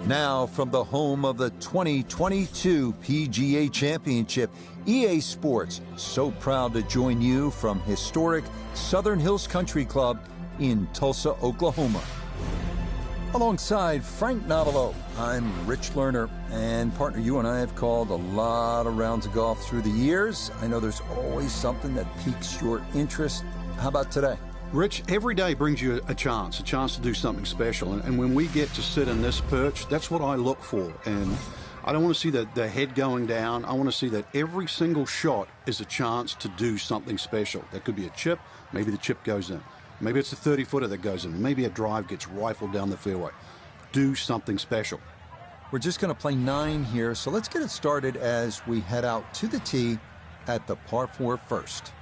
Now, from the home of the 2022 PGA Championship, EA Sports, so proud to join you from historic Southern Hills Country Club in Tulsa, Oklahoma. Alongside Frank Navalo, I'm Rich Lerner, and partner, you and I have called a lot of rounds of golf through the years. I know there's always something that piques your interest. How about today? Rich, every day brings you a chance to do something special. And when we get to sit in this perch, that's what I look for. And I don't want to see the head going down. I want to see that every single shot is a chance to do something special. That could be a chip. Maybe the chip goes in. Maybe it's a 30-footer that goes in. Maybe a drive gets rifled down the fairway. Do something special. We're just going to play 9 here, so let's get it started as we head out to the tee at the par 4 first.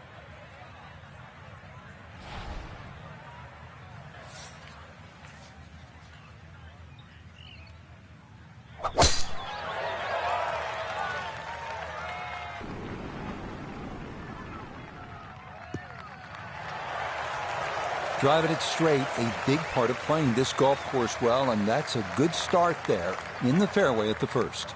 Driving it straight, a big part of playing this golf course well, and that's a good start there in the fairway at the first.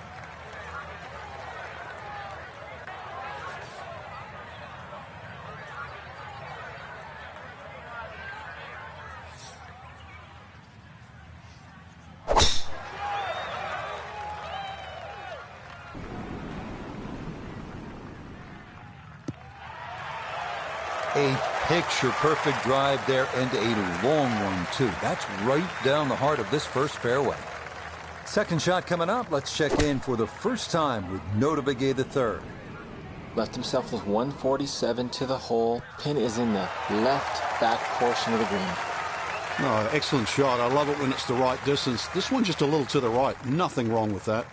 A picture-perfect drive there, and a long one, too. That's right down the heart of this first fairway. Second shot coming up. Let's check in for the first time with Notah Begay III. Left himself with 147 to the hole. Pin is in the left back portion of the green. Oh, excellent shot. I love it when it's the right distance. This one just a little to the right. Nothing wrong with that.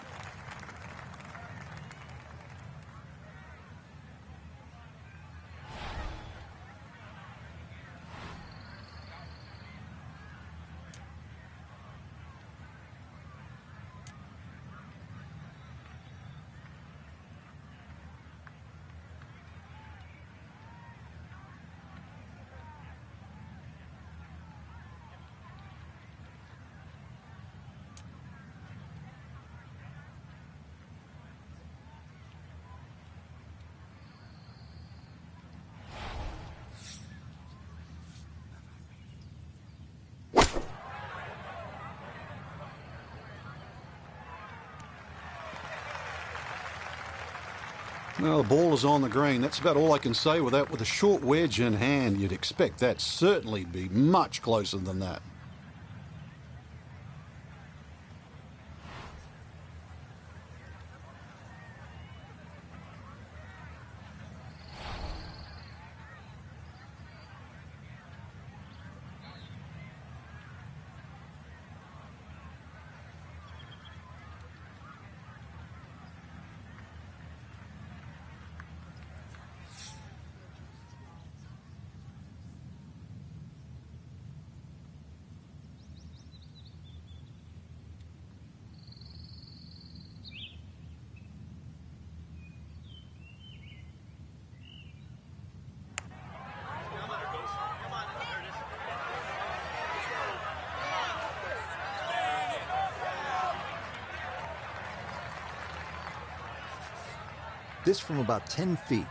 Well, the ball is on the green. That's about all I can say with that. With a short wedge in hand, you'd expect that certainly be much closer than that. This from about 10 feet.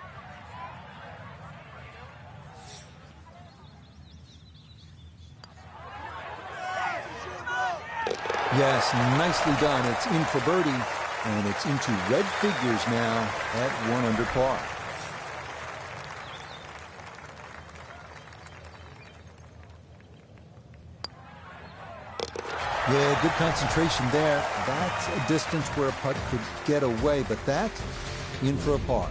Yes, nicely done. It's in for birdie, and it's into red figures now at 1 under par. Yeah, good concentration there. That's a distance where a putt could get away, but that in for a par.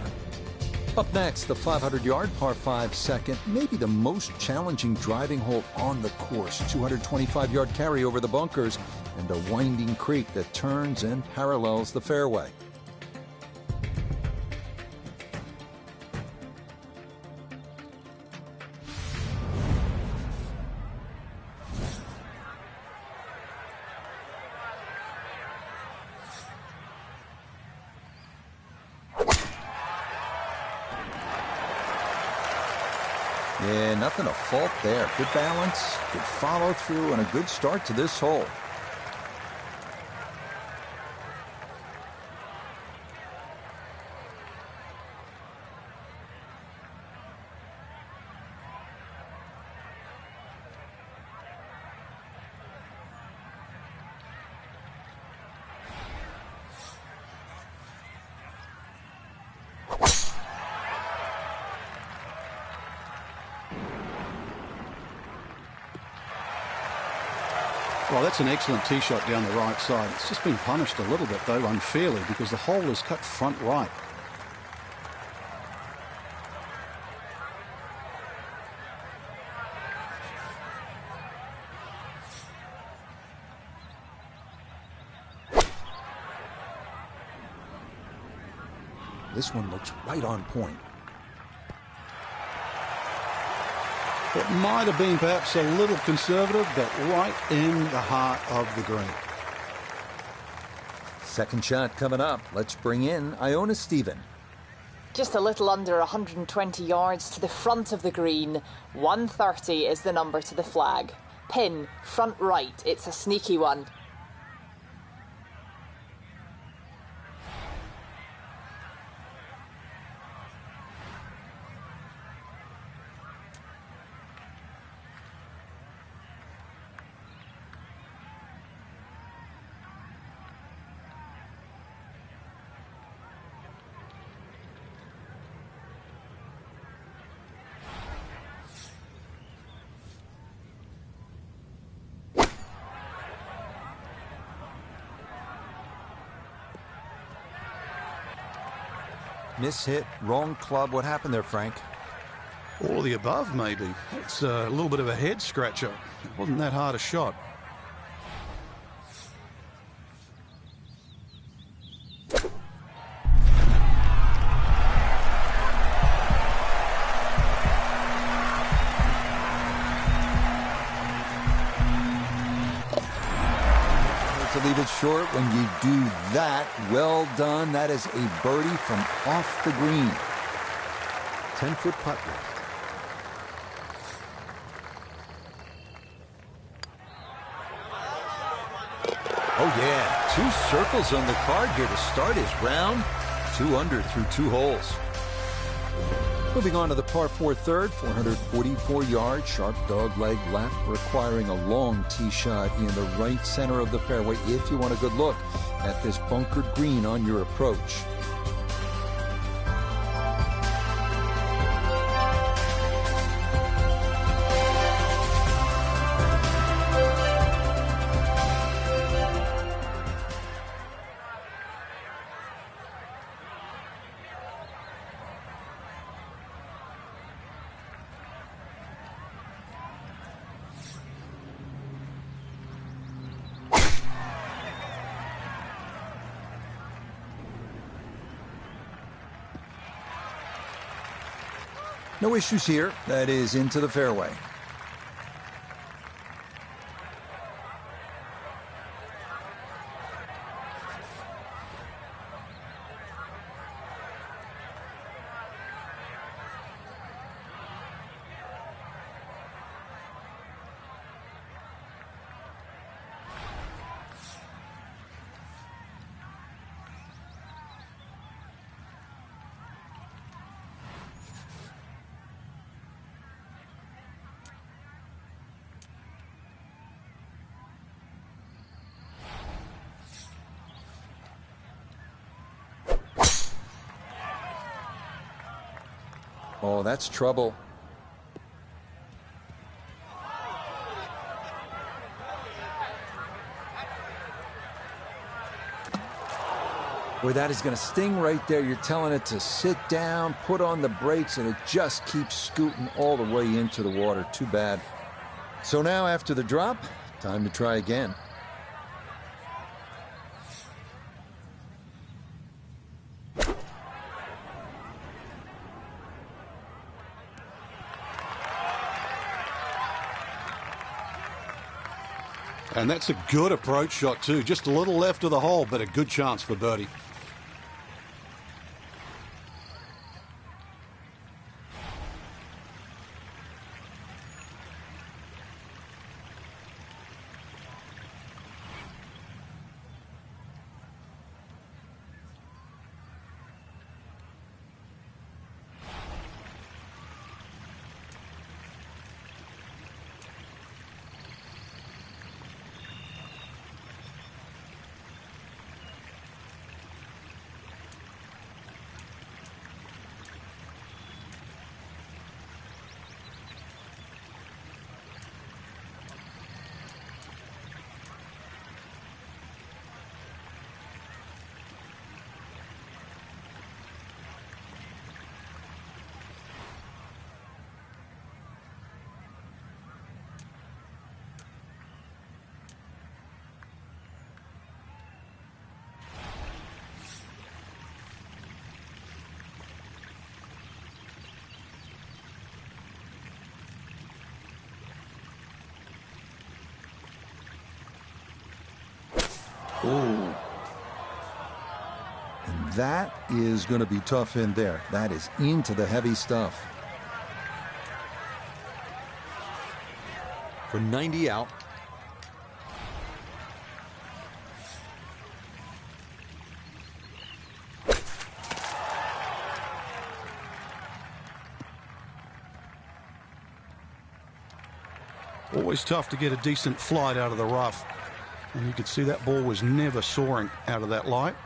Up next, the 500-yard par 5 second, maybe the most challenging driving hole on the course. 225-yard carry over the bunkers and a winding creek that turns and parallels the fairway. Yeah, nothing to fault there. Good balance, good follow through, and a good start to this hole. Well, that's an excellent tee shot down the right side. It's just been punished a little bit, though, unfairly, because the hole is cut front right. This one looks right on point. It might have been perhaps a little conservative, but right in the heart of the green. Second shot coming up. Let's bring in Iona Stephen. Just a little under 120 yards to the front of the green. 130 is the number to the flag. Pin, front right. It's a sneaky one. Miss hit, wrong club. What happened there, Frank? All of the above, maybe. It's a little bit of a head scratcher. It wasn't that hard a shot. To leave it short when you do that. Well done. That is a birdie from off the green. 10-foot putt left. Oh yeah, 2 circles on the card here to start his round. 2 under through 2 holes. Moving on to the par 4 third, 444 yards, sharp dog leg left, requiring a long tee shot in the right center of the fairway if you want a good look at this bunkered green on your approach. No issues here. That is into the fairway. Oh, that's trouble. Boy, that is going to sting right there. You're telling it to sit down, put on the brakes, and it just keeps scooting all the way into the water. Too bad. So now, after the drop, time to try again. And that's a good approach shot, too. Just a little left of the hole, but a good chance for birdie. Oh. And that is going to be tough in there. That is into the heavy stuff. For 90 out. Always tough to get a decent flight out of the rough. And you could see that ball was never soaring out of that light.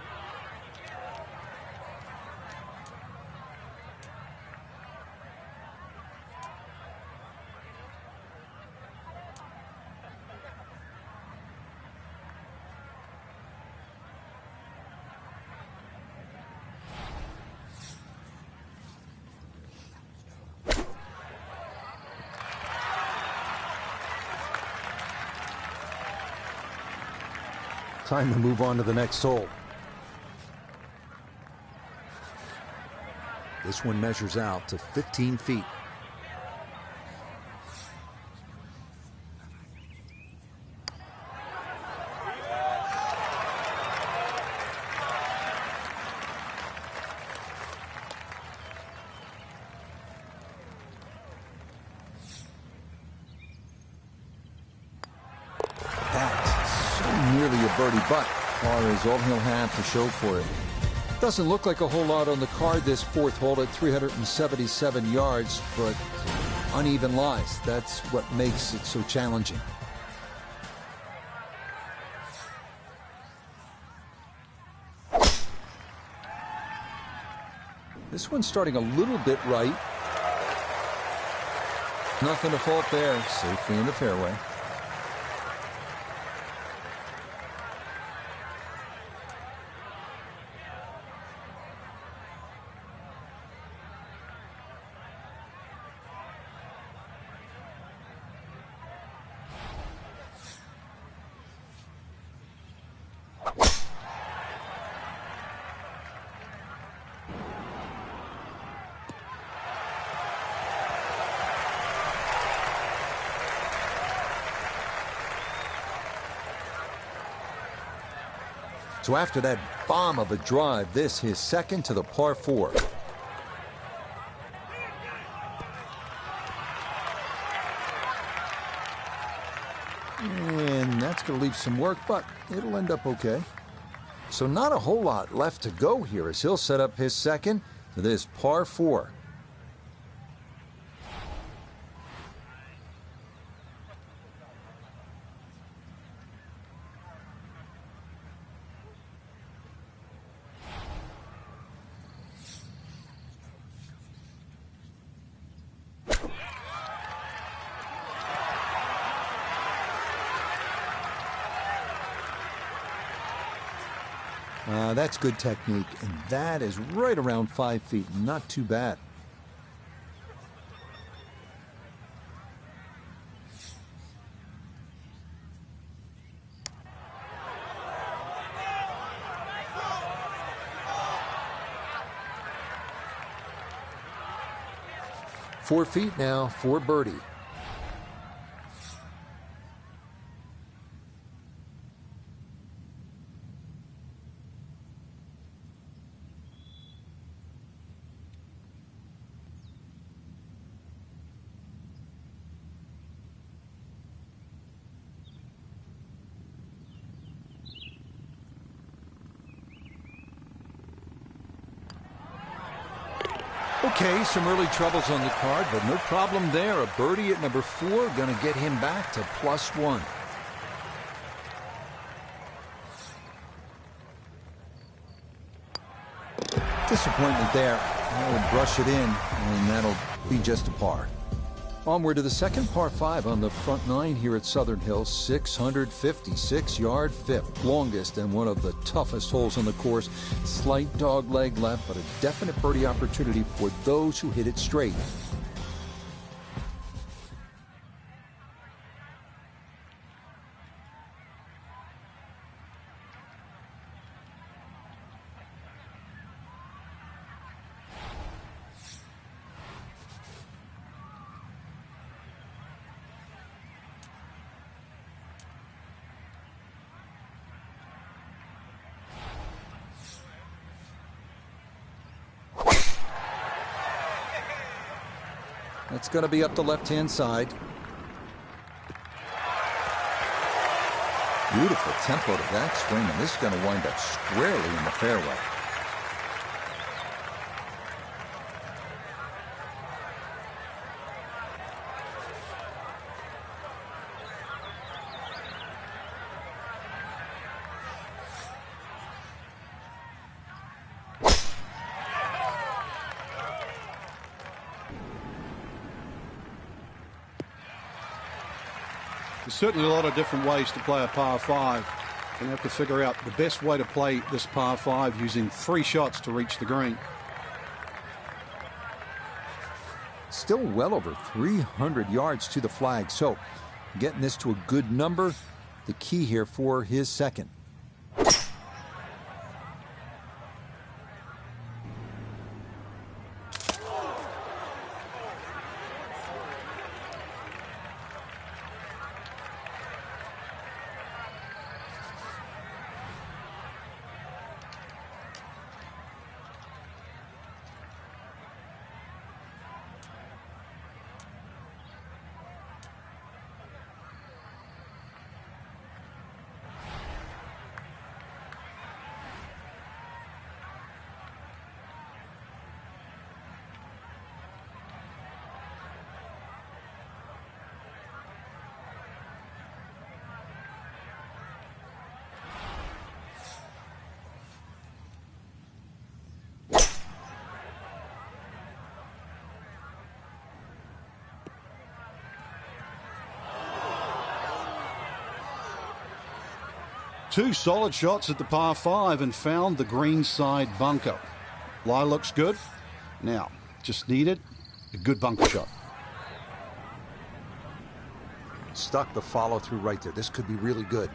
Time to move on to the next hole. This one measures out to 15 feet. Birdie, but par is all he'll have to show for it. Doesn't look like a whole lot on the card this fourth hole at 377 yards, but uneven lies. That's what makes it so challenging. This one's starting a little bit right. Nothing to fault there. Safely in the fairway. So after that bomb of a drive, this his second to the par 4. And that's going to leave some work, but it'll end up okay. So not a whole lot left to go here as he'll set up his second to this par 4. That's good technique, and that is right around 5 feet. Not too bad. Four feet now for birdie. Okay, some early troubles on the card, but no problem there. A birdie at number 4 going to get him back to +1. Disappointment there. I'll brush it in, and that'll be just a par. Onward to the second par 5 on the front 9 here at Southern Hills. 656-yard fifth, longest and one of the toughest holes on the course. Slight dog leg left, but a definite birdie opportunity for those who hit it straight. That's going to be up the left-hand side. Beautiful tempo to that swing, and this is going to wind up squarely in the fairway. There's certainly a lot of different ways to play a par 5. You're going to have to figure out the best way to play this par 5 using 3 shots to reach the green. Still well over 300 yards to the flag, so getting this to a good number, the key here for his second. Two solid shots at the par 5 and found the green side bunker. Lie looks good. Now, just needed a good bunker shot. Stuck the follow through right there. This could be really good.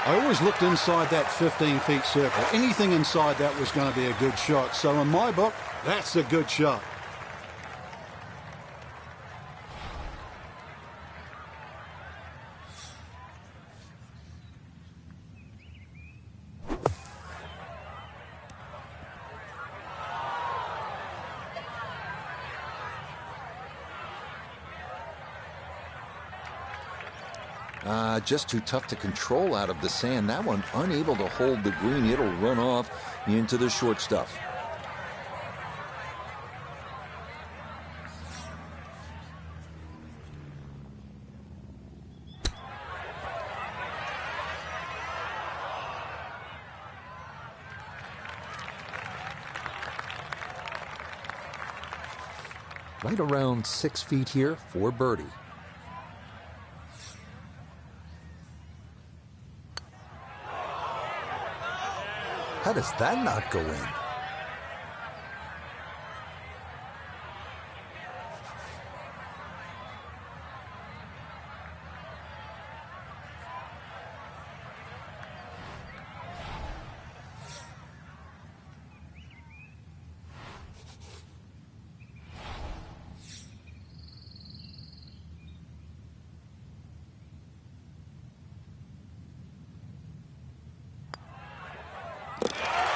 I always looked inside that 15-feet circle. Anything inside that was going to be a good shot. So in my book, that's a good shot. Just too tough to control out of the sand. That one unable to hold the green. It'll run off into the short stuff. Right around 6 feet here for birdie. How does that not go in?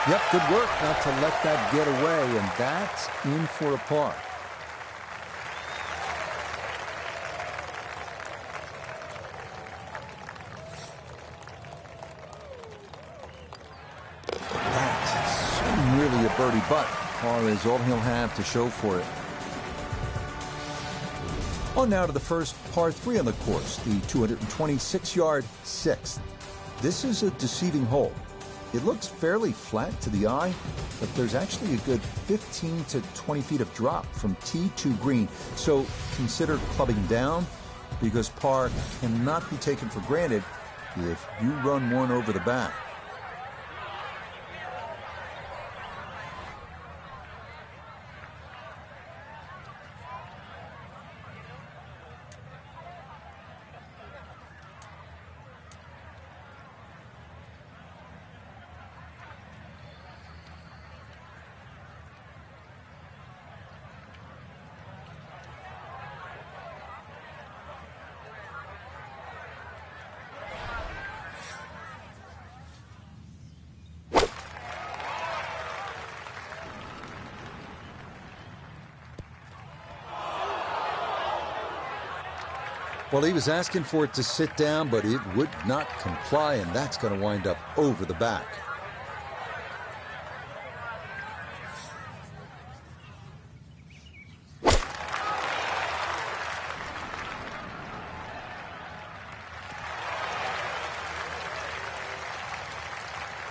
Yep, good work not to let that get away, and that's in for a par. That's nearly a birdie, but par is all he'll have to show for it. On now to the first par 3 on the course, the 226-yard 6th. This is a deceiving hole. It looks fairly flat to the eye, but there's actually a good 15 to 20 feet of drop from tee to green. So consider clubbing down, because par cannot be taken for granted if you run one over the back. Well, he was asking for it to sit down, but it would not comply, and that's going to wind up over the back.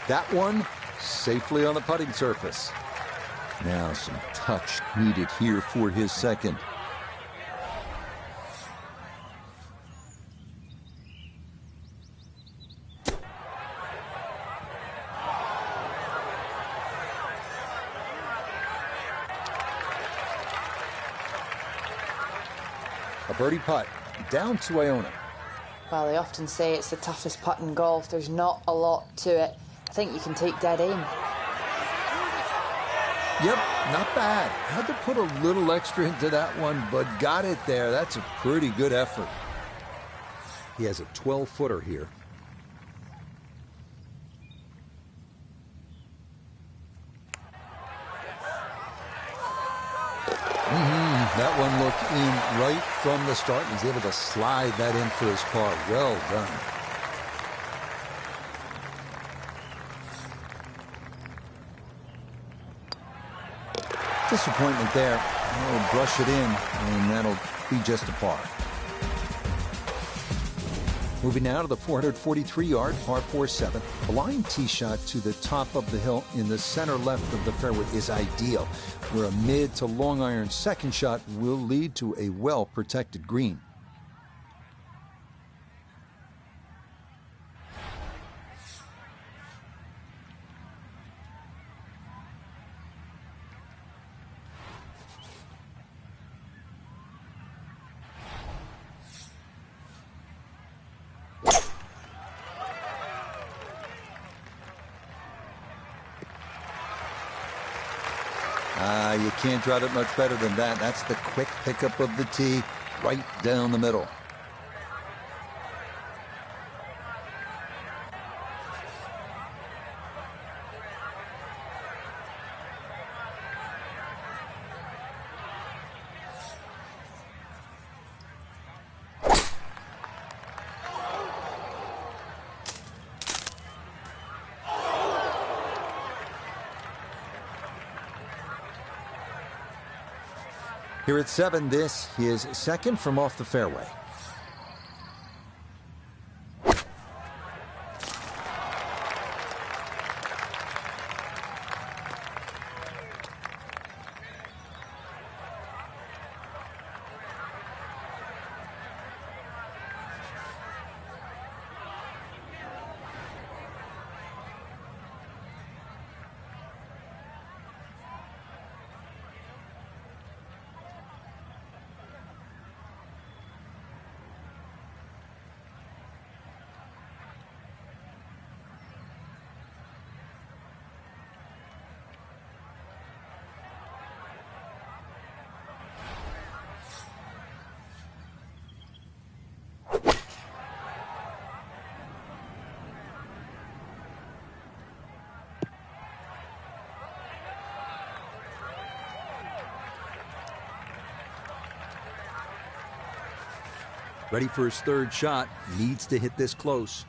That one safely on the putting surface. Now some touch needed here for his second. A birdie putt down to Iona. Well, they often say it's the toughest putt in golf. There's not a lot to it. I think you can take dead aim. Yep, not bad. Had to put a little extra into that one, but got it there. That's a pretty good effort. He has a 12-footer here. That one looked in right from the start. He's able to slide that in for his par. Well done. Disappointment there. He'll brush it in, and that'll be just a par. Moving now to the 443-yard par 4-7. A line tee shot to the top of the hill in the center left of the fairway is ideal, where a mid to long iron second shot will lead to a well-protected green. You can't drive it much better than that. That's the quick pickup of the tee right down the middle. Here at 7, this is second from off the fairway. Ready for his third shot. Needs to hit this close.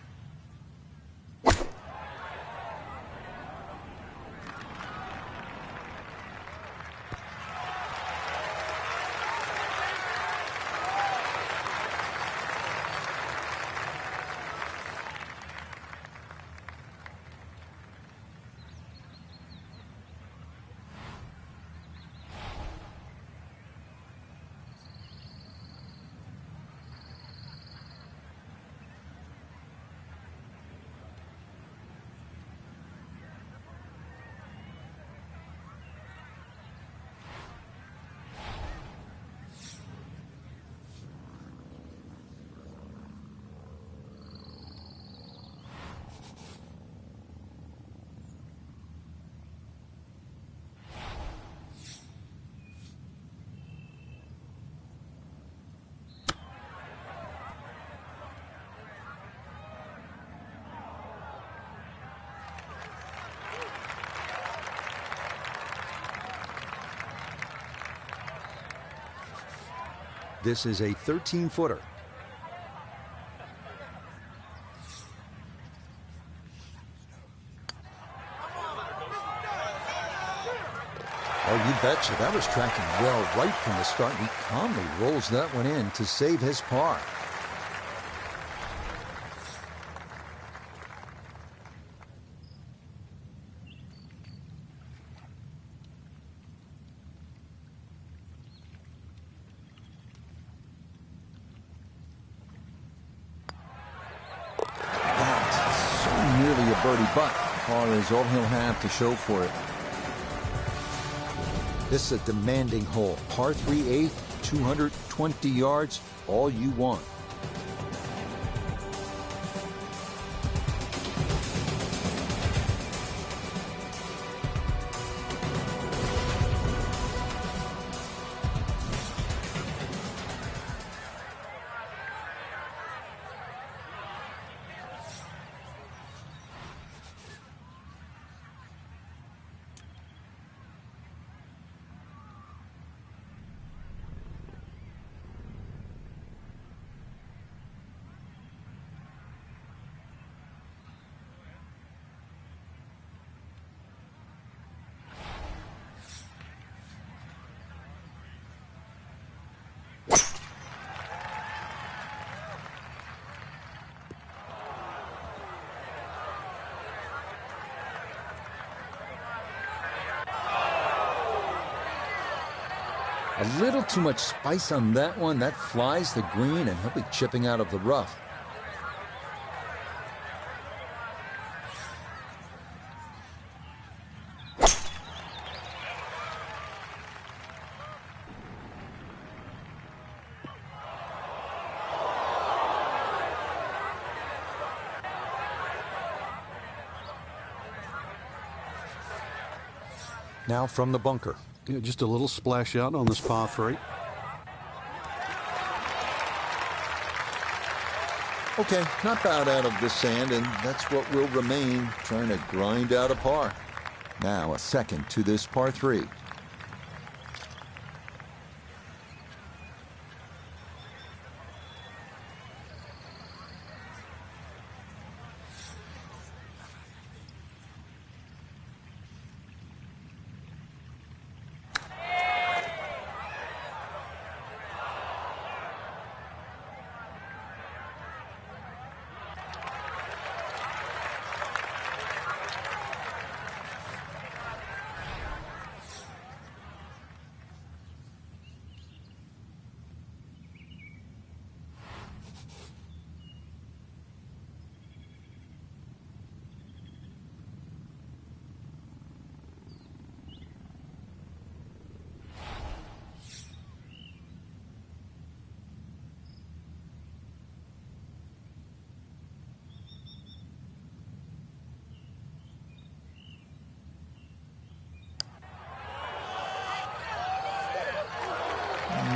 This is a 13-footer. Oh, you betcha. That was tracking well right from the start. He calmly rolls that one in to save his par. That's so nearly a birdie, but par is all he'll have to show for it. This is a demanding hole. Par 3/8, 220 yards, all you want. A little too much spice on that one. That flies the green, and he'll be chipping out of the rough. Now from the bunker. Just a little splash out on this par 3. Okay, not bad out of the sand, and that's what will remain, trying to grind out a par. Now a second to this par 3.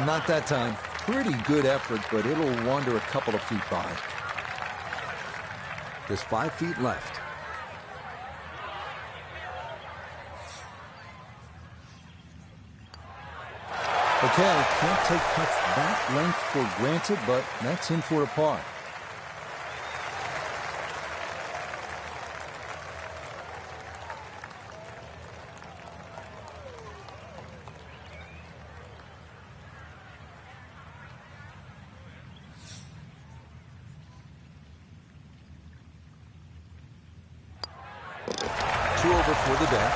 Not that time. Pretty good effort, but it'll wander a couple of feet by. Just 5 feet left. Okay, can't take putts that length for granted, but that's in for a par. Two over for the day.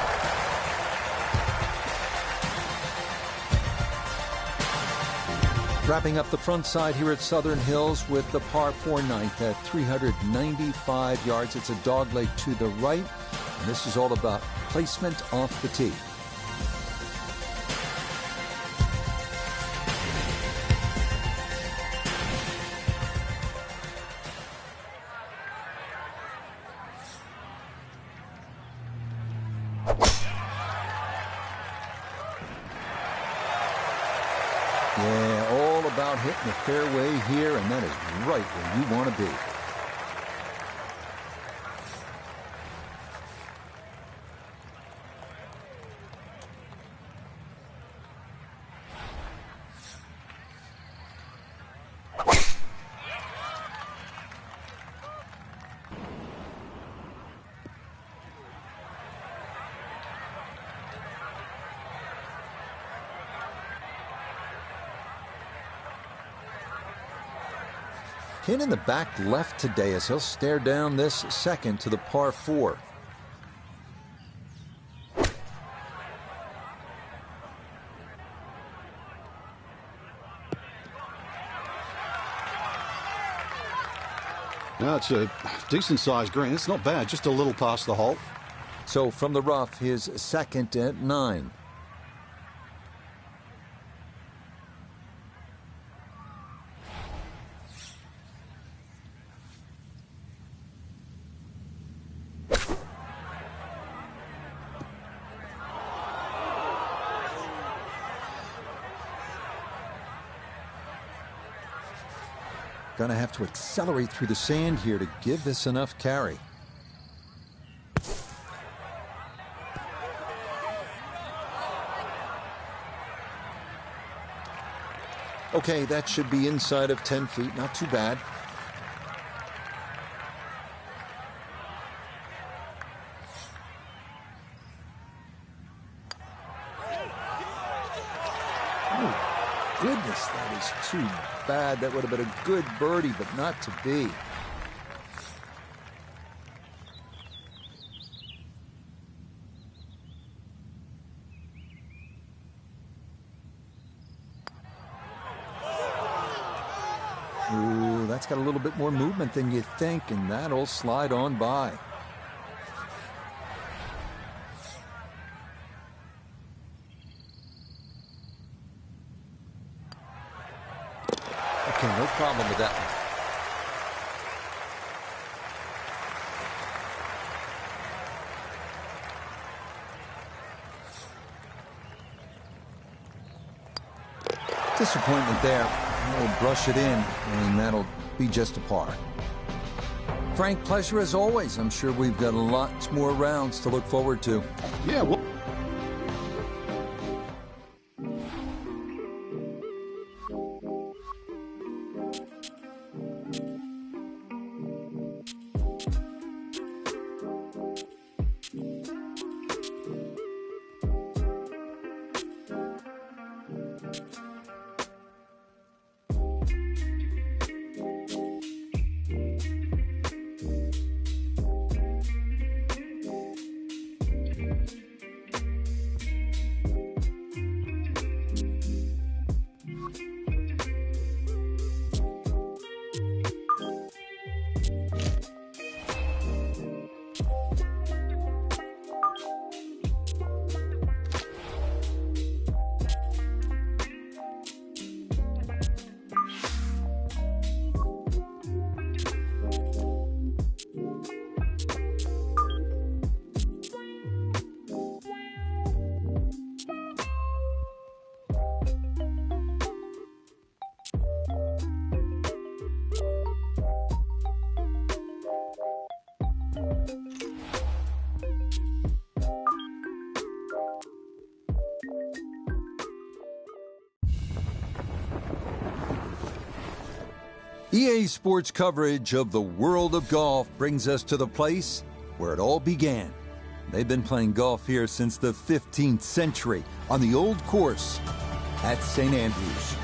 Wrapping up the front side here at Southern Hills with the par 4 ninth at 395 yards. It's a dogleg to the right, and this is all about placement off the tee. Yeah, all about hitting the fairway here, and that is right where you want to be. Pin in the back left today as he'll stare down this second to the par 4. No, it's a decent-sized green. It's not bad, just a little past the hole. So from the rough, his second at 9. Gonna have to accelerate through the sand here to give this enough carry. Okay, that should be inside of 10 feet. Not too bad. Oh, goodness, that is too bad. That would have been a good birdie, but not to be. Ooh, that's got a little bit more movement than you think, and that'll slide on by. Okay, no problem with that one. Disappointment there. We'll brush it in, and that'll be just a par. Frank, pleasure as always. I'm sure we've got lots more rounds to look forward to. Yeah, well. EA Sports coverage of the world of golf brings us to the place where it all began. They've been playing golf here since the 15th century on the old course at St. Andrews.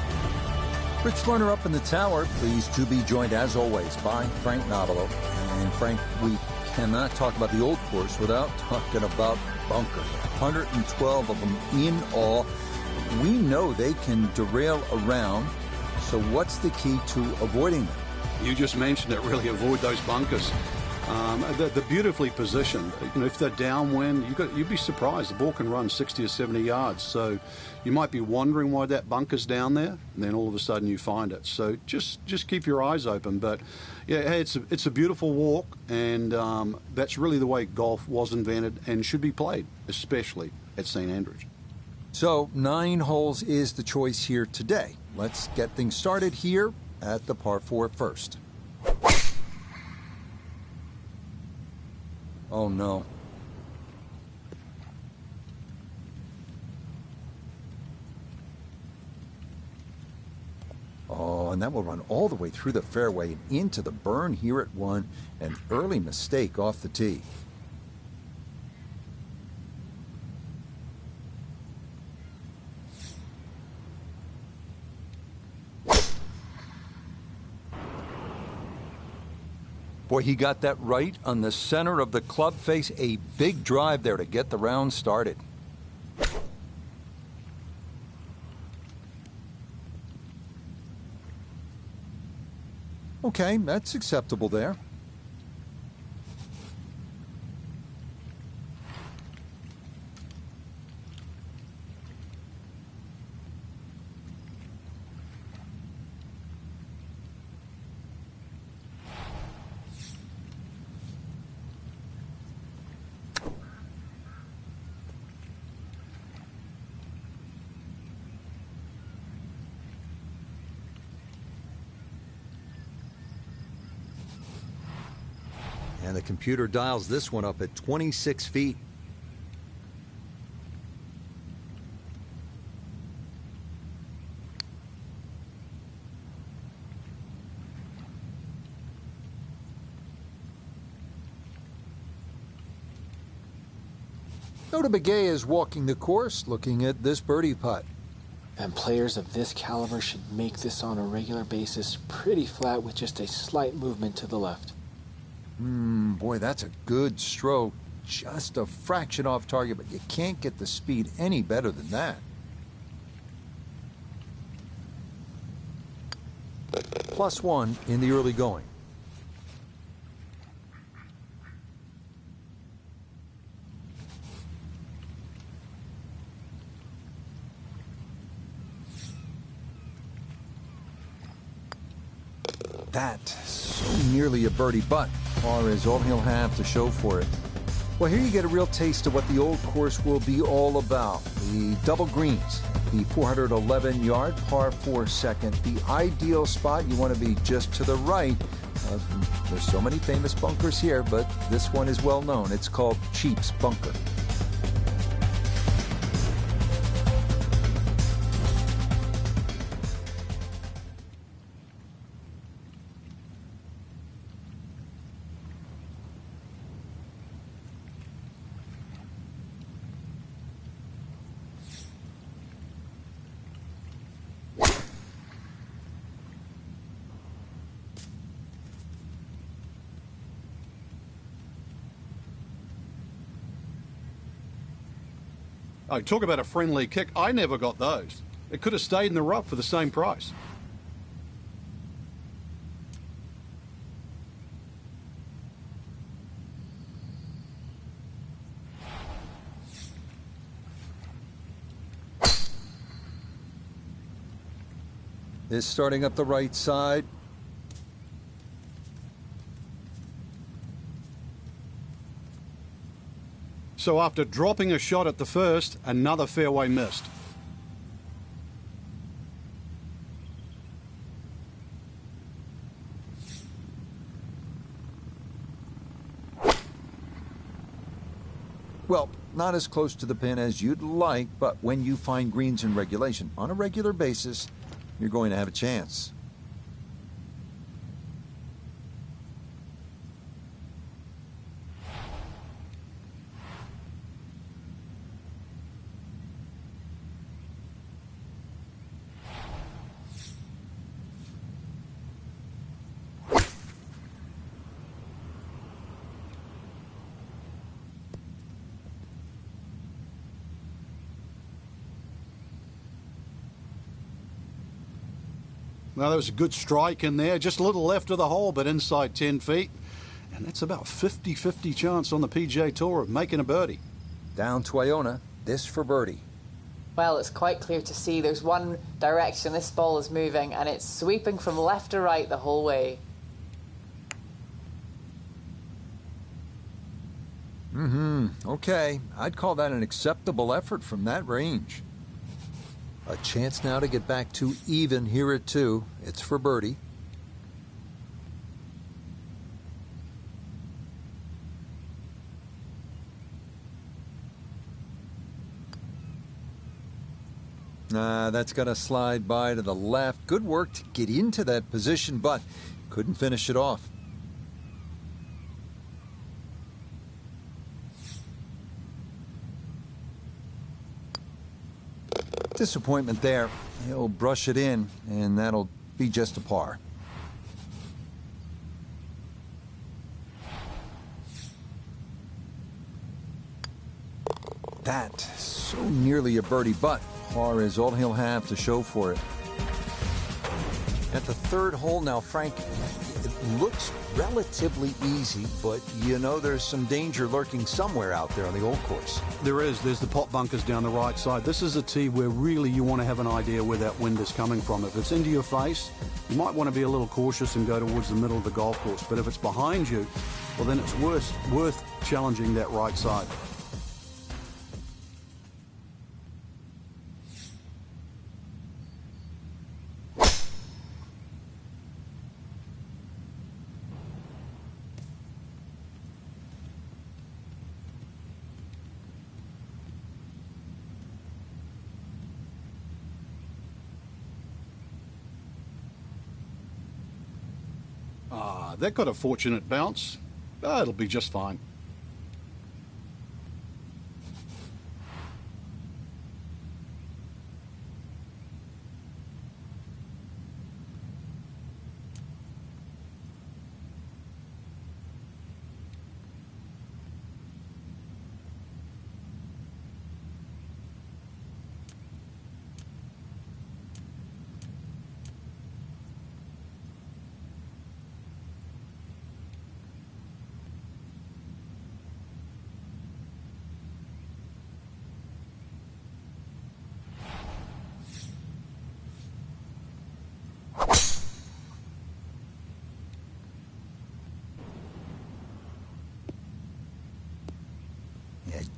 Rich Lerner up in the tower, pleased to be joined as always by Frank Nobilo. And Frank, we cannot talk about the old course without talking about bunkers. 112 of them in all. We know they can derail around. So what's the key to avoiding them? You just mentioned it, really avoid those bunkers. They're beautifully positioned. You know, if they're downwind, you'd be surprised. The ball can run 60 or 70 yards. So you might be wondering why that bunker's down there, and then all of a sudden you find it. So just keep your eyes open. But yeah, hey, it's a beautiful walk, and that's really the way golf was invented and should be played, especially at St. Andrews. So 9 holes is the choice here today. Let's get things started here at the par 4 first. Oh no. Oh, and that will run all the way through the fairway and into the burn here at 1. An early mistake off the tee. Boy, he got that right on the center of the club face. A big drive there to get the round started. Okay, that's acceptable there. And the computer dials this one up at 26 feet. Notah Begay is walking the course, looking at this birdie putt. And players of this caliber should make this on a regular basis pretty flat with just a slight movement to the left. Boy, that's a good stroke. Just a fraction off target, but you can't get the speed any better than that. +1 in the early going. That, so nearly a birdie, but par is all he'll have to show for it. Well, here you get a real taste of what the old course will be all about. The double greens, the 411-yard par 4 second, the ideal spot. You want to be just to the right. There's so many famous bunkers here, but this one is well known. It's called Chief's Bunker. Oh, talk about a friendly kick. I never got those. It could have stayed in the rough for the same price. Is starting up the right side. So after dropping a shot at the first, another fairway missed. Well, not as close to the pin as you'd like, but when you find greens in regulation on a regular basis, you're going to have a chance. Now, there was a good strike in there, just a little left of the hole, but inside 10 feet. And that's about 50-50 chance on the PGA Tour of making a birdie. Down to Iona, this for birdie. Well, it's quite clear to see there's one direction this ball is moving, and it's sweeping from left to right the whole way. Okay, I'd call that an acceptable effort from that range. A chance now to get back to even here at 2. It's for birdie. That's going to slide by to the left. Good work to get into that position, but couldn't finish it off. Disappointment there. He'll brush it in, and that'll be just a par. that. So nearly a birdie, but par is all he'll have to show for it. At the third hole now, Frank, it looks relatively easy, but you know there's some danger lurking somewhere out there on the old course. There is. There's the pot bunkers down the right side. This is a tee where really you want to have an idea where that wind is coming from. If it's into your face, you might want to be a little cautious and go towards the middle of the golf course. But if it's behind you, well, then it's worth challenging that right side. That got a fortunate bounce. It'll be just fine.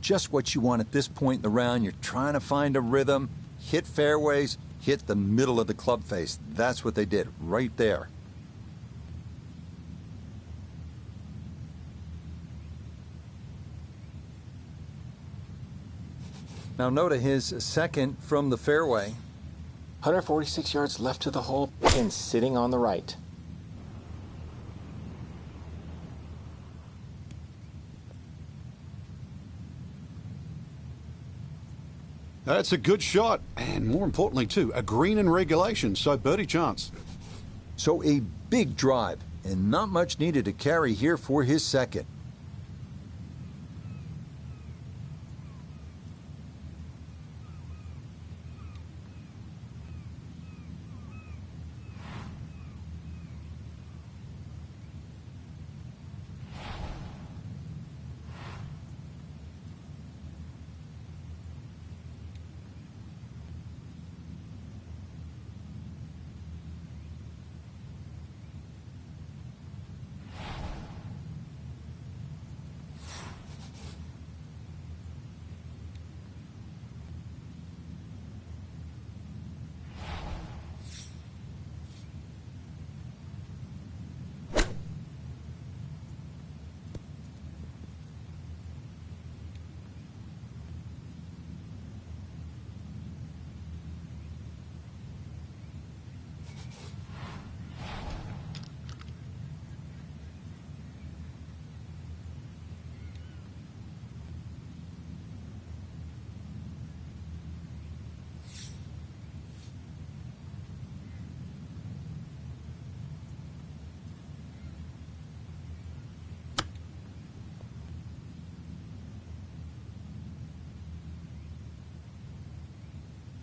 Just what you want at this point in the round. You're trying to find a rhythm, hit fairways, hit the middle of the club face. That's what they did right there. Now Notah, his second from the fairway. 146 yards left to the hole, pin sitting on the right. That's a good shot, and more importantly, too, a green in regulation, so birdie chance. So a big drive, and not much needed to carry here for his second.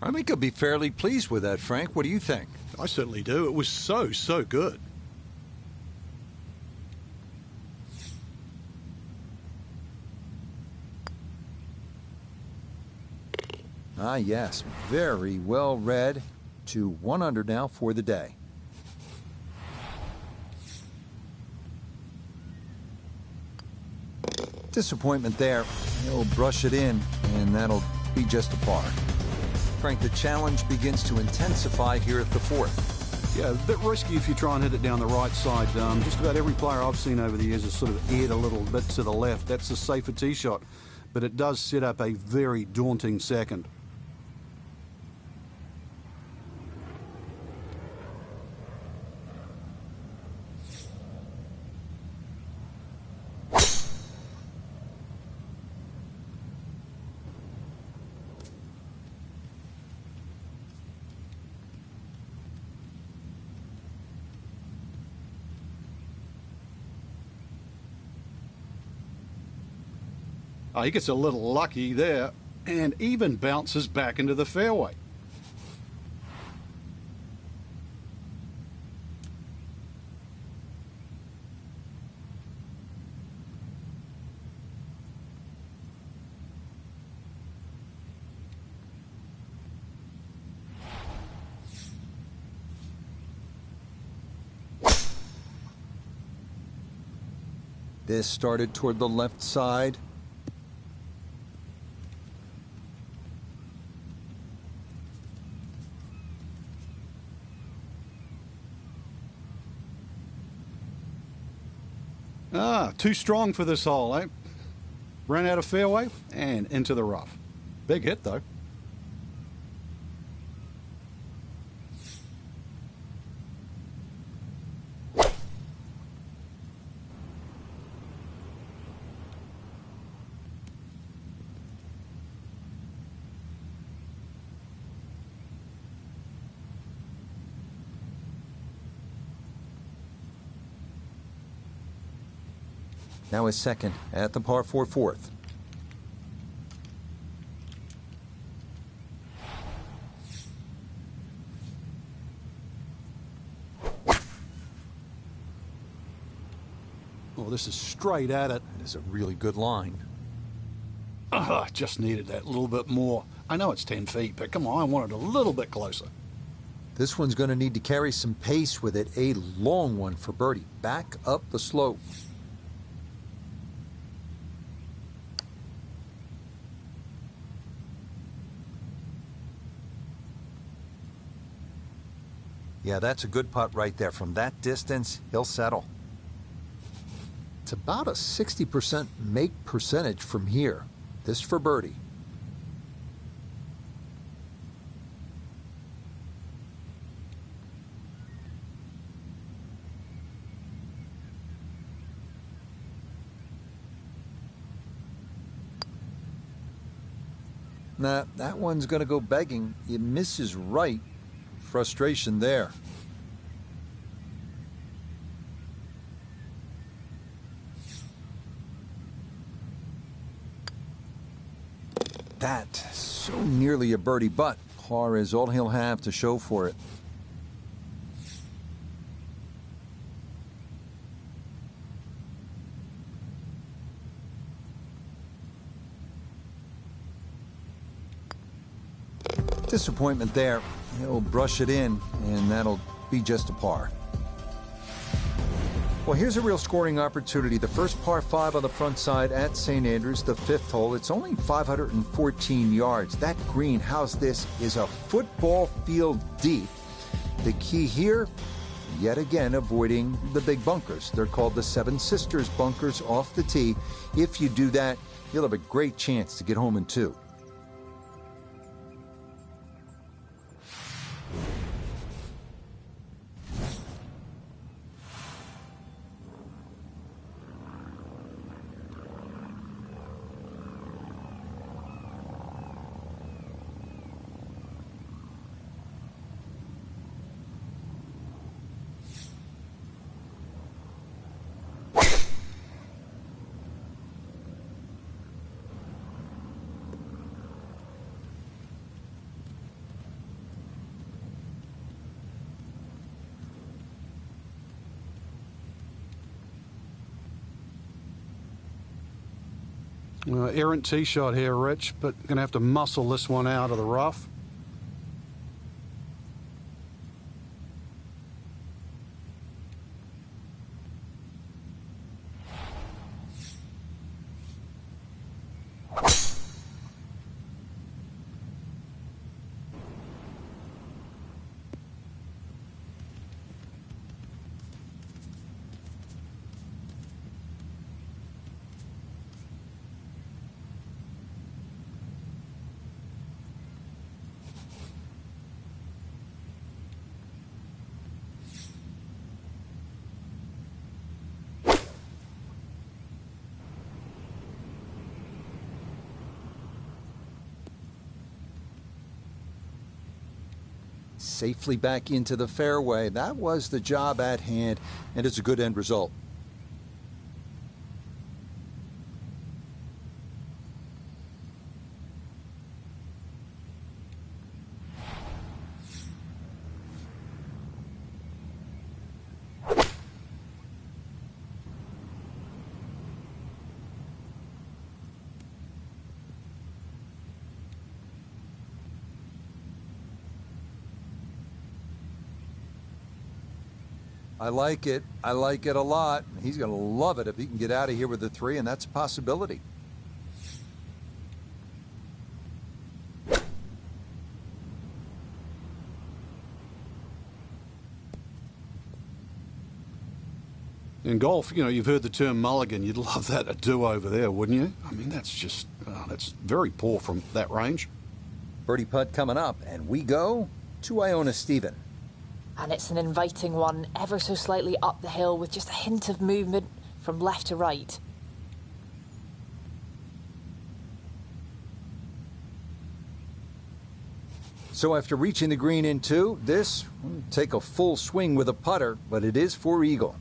I think he'll be fairly pleased with that, Frank. What do you think? I certainly do. It was so good. Ah, yes. Very well read. To 1 under now for the day. Disappointment there. He'll brush it in, and that'll be just a par. Frank, the challenge begins to intensify here at the fourth. Yeah, a bit risky if you try and hit it down the right side. Just about every player I've seen over the years has sort of aired a little bit to the left. That's a safer tee shot, but it does set up a very daunting second. Oh, he gets a little lucky there. and even bounces back into the fairway. This started toward the left side. Too strong for this hole, eh? Ran out of fairway and into the rough. Big hit, though. Now his second at the par 4 fourth. Oh, this is straight at it. It is a really good line. Just needed that little bit more. I know it's 10 feet, but come on, I want it a little bit closer. This one's going to need to carry some pace with it. A long one for birdie. Back up the slope. Yeah, that's a good putt right there. From that distance, he'll settle. It's about a 60% make percentage from here. This for birdie. Nah, that one's going to go begging. It misses right. Frustration there. That so nearly a birdie, but par is all he'll have to show for it. Disappointment there. He'll brush it in, and that'll be just a par. Well, here's a real scoring opportunity. The first par 5 on the front side at St. Andrews, the 5th hole. It's only 514 yards. That greenhouse, this is a football field deep. The key here, yet again, avoiding the big bunkers. They're called the Seven Sisters bunkers off the tee. If you do that, you'll have a great chance to get home in 2. Errant tee shot here, Rich, but going to have to muscle this one out of the rough. Safely back into the fairway. That was the job at hand, and it's a good end result. I like it. I like it a lot. He's going to love it if he can get out of here with a 3, and that's a possibility. In golf, you know, you've heard the term mulligan. You'd love that, a do-over there, wouldn't you? I mean, that's just, that's very poor from that range. Birdie putt coming up, and we go to Iona Stephen. And it's an inviting one, ever so slightly up the hill with just a hint of movement from left to right. So after reaching the green in 2, this will take a full swing with a putter, but it is for eagle.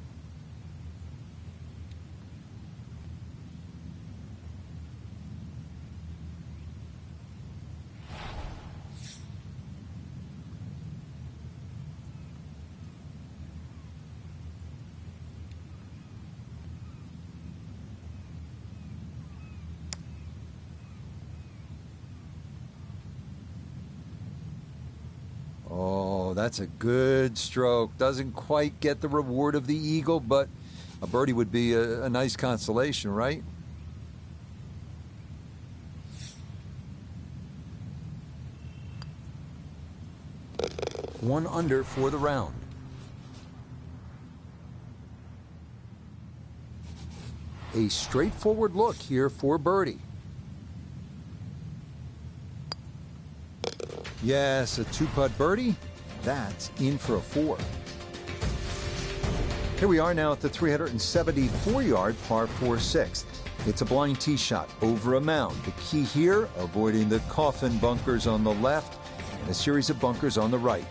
Oh, that's a good stroke. Doesn't quite get the reward of the eagle, but a birdie would be a nice consolation, right? One under for the round. A straightforward look here for birdie. Yes, a 2-putt birdie. That's in for a 4. Here we are now at the 374-yard par 4 6th. It's a blind tee shot over a mound. The key here, avoiding the coffin bunkers on the left and a series of bunkers on the right.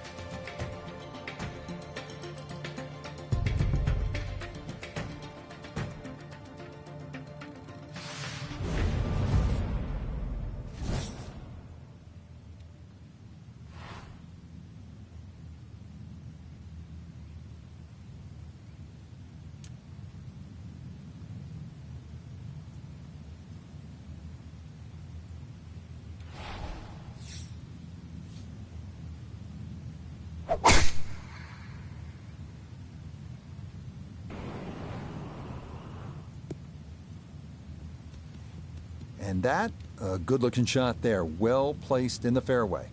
And that, a good-looking shot there, well placed in the fairway.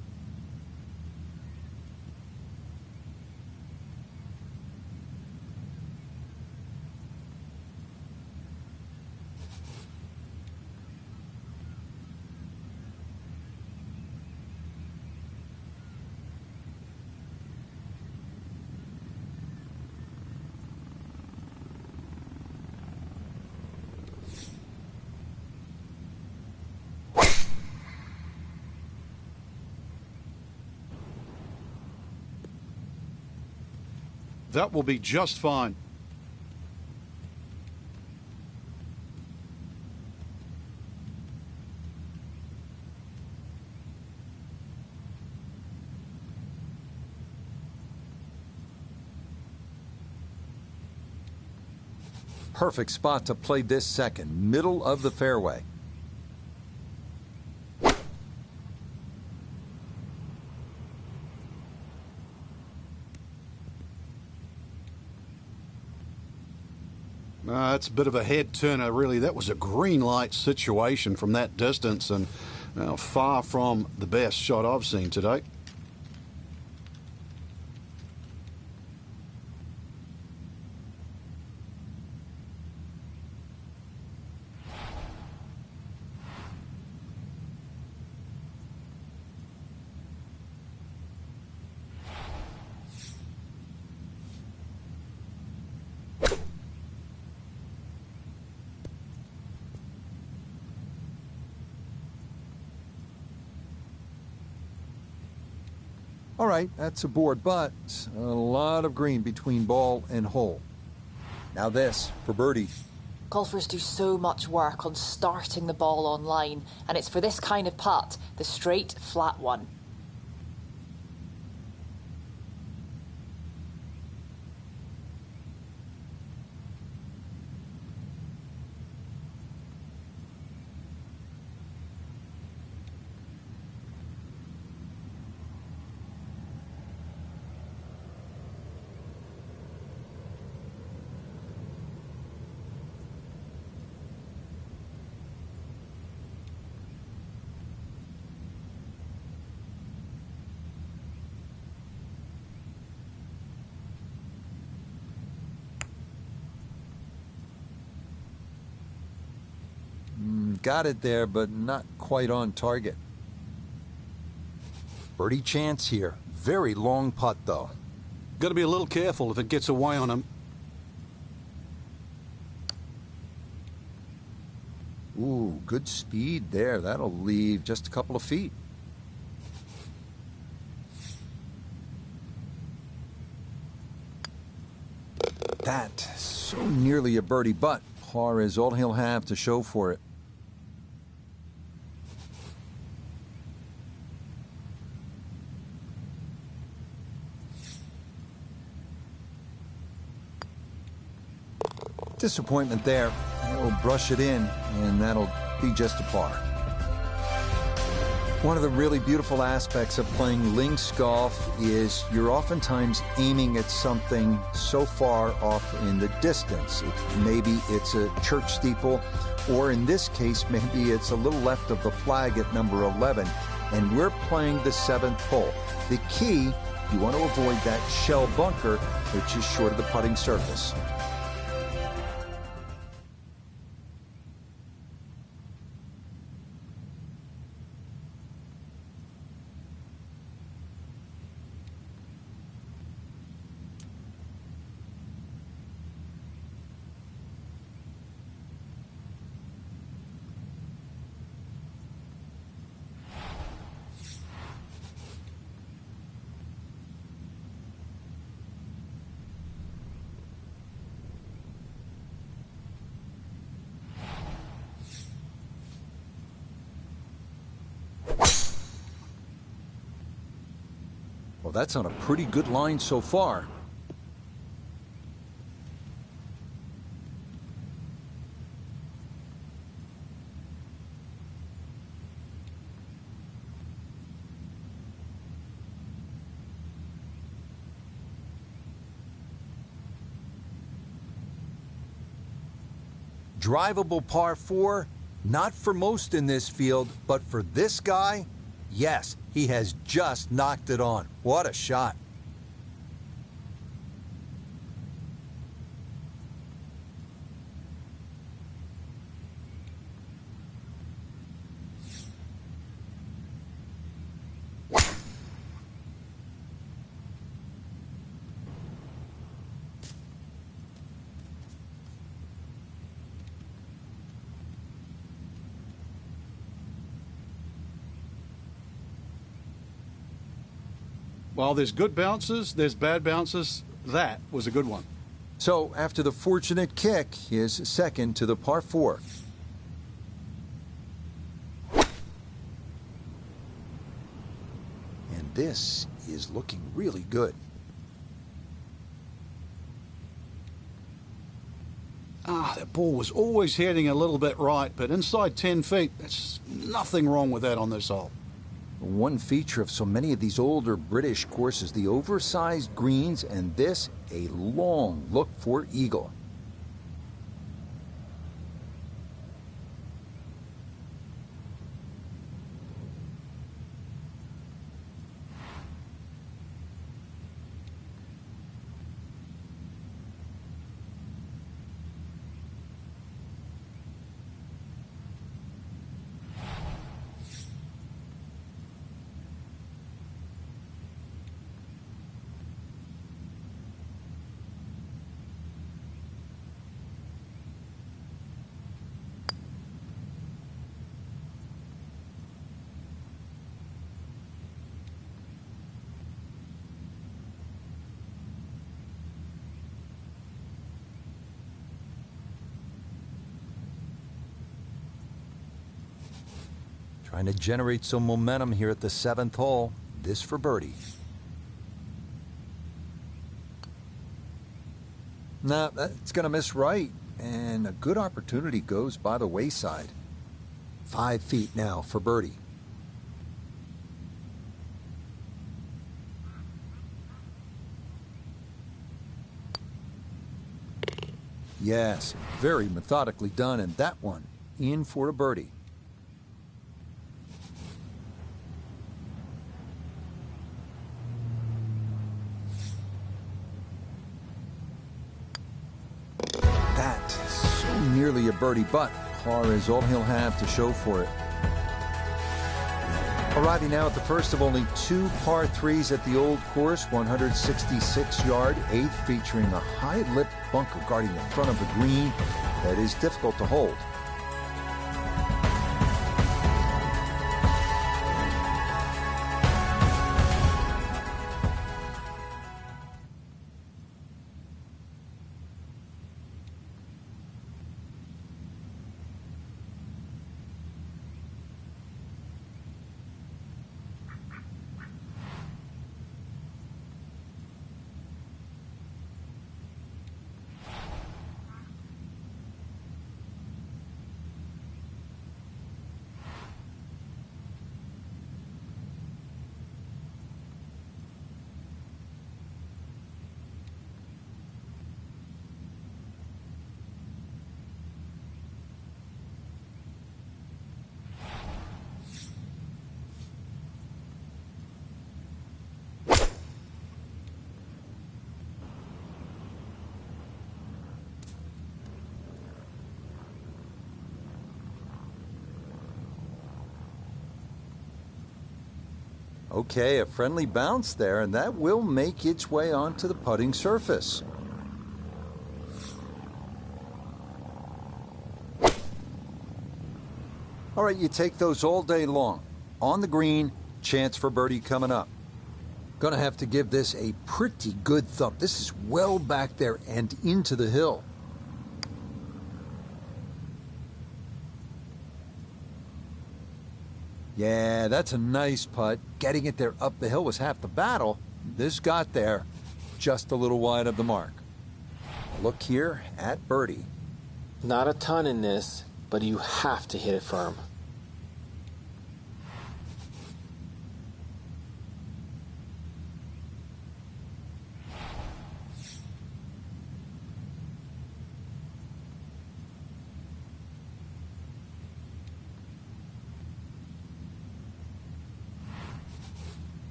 That will be just fine. Perfect spot to play this second, middle of the fairway. That's a bit of a head turner, really. That was a green light situation from that distance, and far from the best shot I've seen today. All right, that's a board, but a lot of green between ball and hole. Now this for birdie. Golfers do so much work on starting the ball on line, and it's for this kind of putt, the straight, flat one. got it there, but not quite on target. Birdie chance here. Very long putt, though. Got to be a little careful if it gets away on him. Ooh, good speed there. That'll leave just a couple of feet. That, so nearly a birdie, but par is all he'll have to show for it. Disappointment there. He'll brush it in, and that'll be just a par. One of the really beautiful aspects of playing links golf is you're oftentimes aiming at something so far off in the distance. Maybe it's a church steeple, or in this case, maybe it's a little left of the flag at number 11, and we're playing the 7th hole. The key, you want to avoid that shell bunker, which is short of the putting surface. Well, that's on a pretty good line so far. Drivable par 4, not for most in this field, but for this guy, yes, he has just knocked it on. What a shot. While there's good bounces, there's bad bounces. That was a good one. So after the fortunate kick, his second to the par 4. And this is looking really good. That ball was always heading a little bit right, but inside 10 feet, there's nothing wrong with that on this hole. One feature of so many of these older British courses, the oversized greens, and this, a long look for eagle. Trying to generate some momentum here at the 7th hole. This for birdie. Nah, that's going to miss right. And a good opportunity goes by the wayside. 5 feet now for birdie. Yes, very methodically done, and that one in for a birdie. That, so nearly a birdie, but Par is all he'll have to show for it. Arriving now at the first of only 2 par 3s at the Old Course, 166-yard, 8th, featuring a high-lip bunker guarding the front of the green that is difficult to hold. Okay, a friendly bounce there, and that will make its way onto the putting surface. All right, you take those all day long. On the green, chance for birdie coming up. Gonna have to give this a pretty good thump. This is well back there and into the hill. Yeah, that's a nice putt. Getting it there up the hill was half the battle. This got there just a little wide of the mark. Look here at birdie. Not a ton in this, but you have to hit it firm.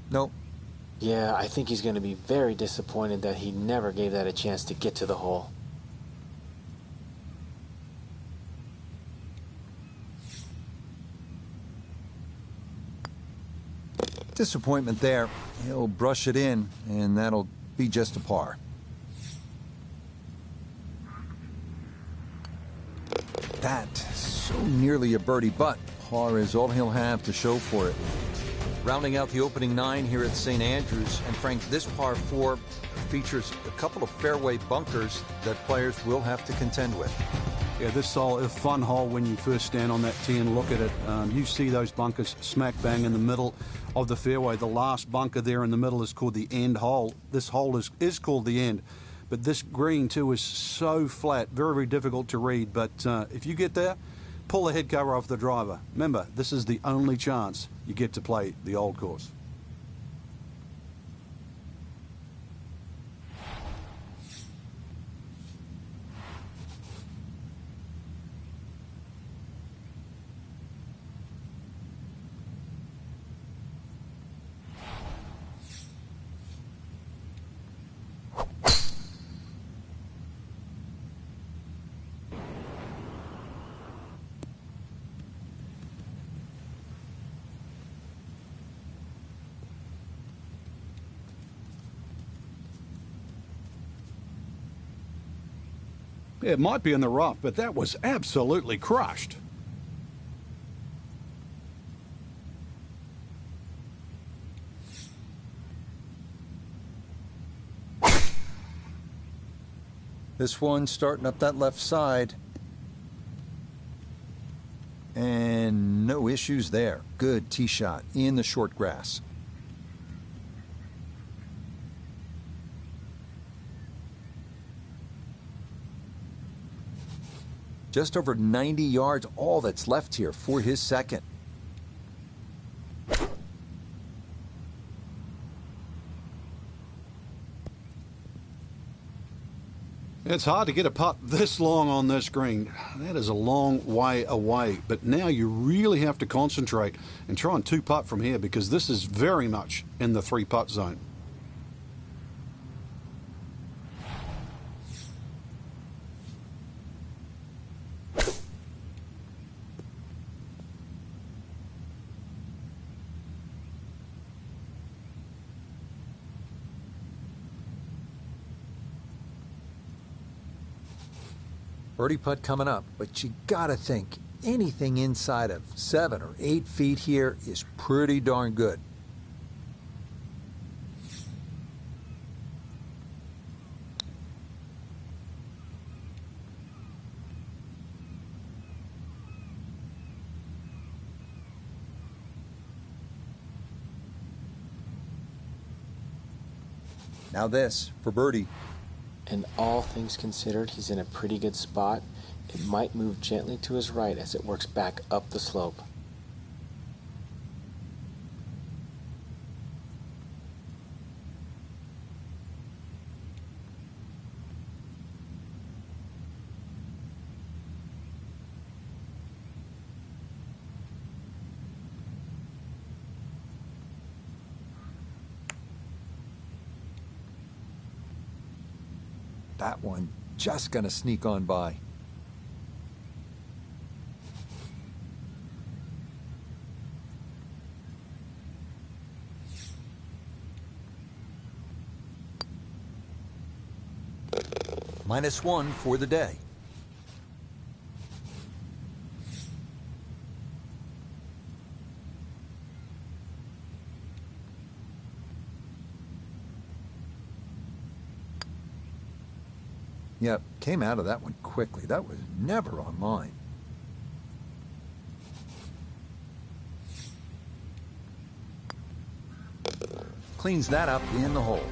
Nope. Yeah, I think he's going to be very disappointed that he never gave that a chance to get to the hole. Disappointment there. He'll brush it in, and that'll be just a par. That so nearly a birdie, but par is all he'll have to show for it. Rounding out the opening 9 here at St. Andrews, and Frank, this par 4 features a couple of fairway bunkers that players will have to contend with. Yeah, this is a fun hole when you first stand on that tee and look at it. You see those bunkers smack bang in the middle of the fairway. The last bunker there in the middle is called the end hole. This hole is called the end. But this green, too, is so flat, very, very difficult to read. But if you get there, pull the head cover off the driver. Remember, this is the only chance you get to play the Old Course. It might be in the rough, but that was absolutely crushed. This one starting up that left side. And no issues there. Good tee shot in the short grass. Just over 90 yards, all that's left here for his second. It's hard to get a putt this long on this green. That is a long way away. But now you really have to concentrate and try and two-putt from here because this is very much in the three-putt zone. Birdie putt coming up, but you gotta think anything inside of 7 or 8 feet here is pretty darn good. Now this for birdie. And all things considered, he's in a pretty good spot. It might move gently to his right as it works back up the slope. That one just gonna sneak on by. -1 for the day. Yep, came out of that one quickly. That was never on mine. Cleans that up in the hole.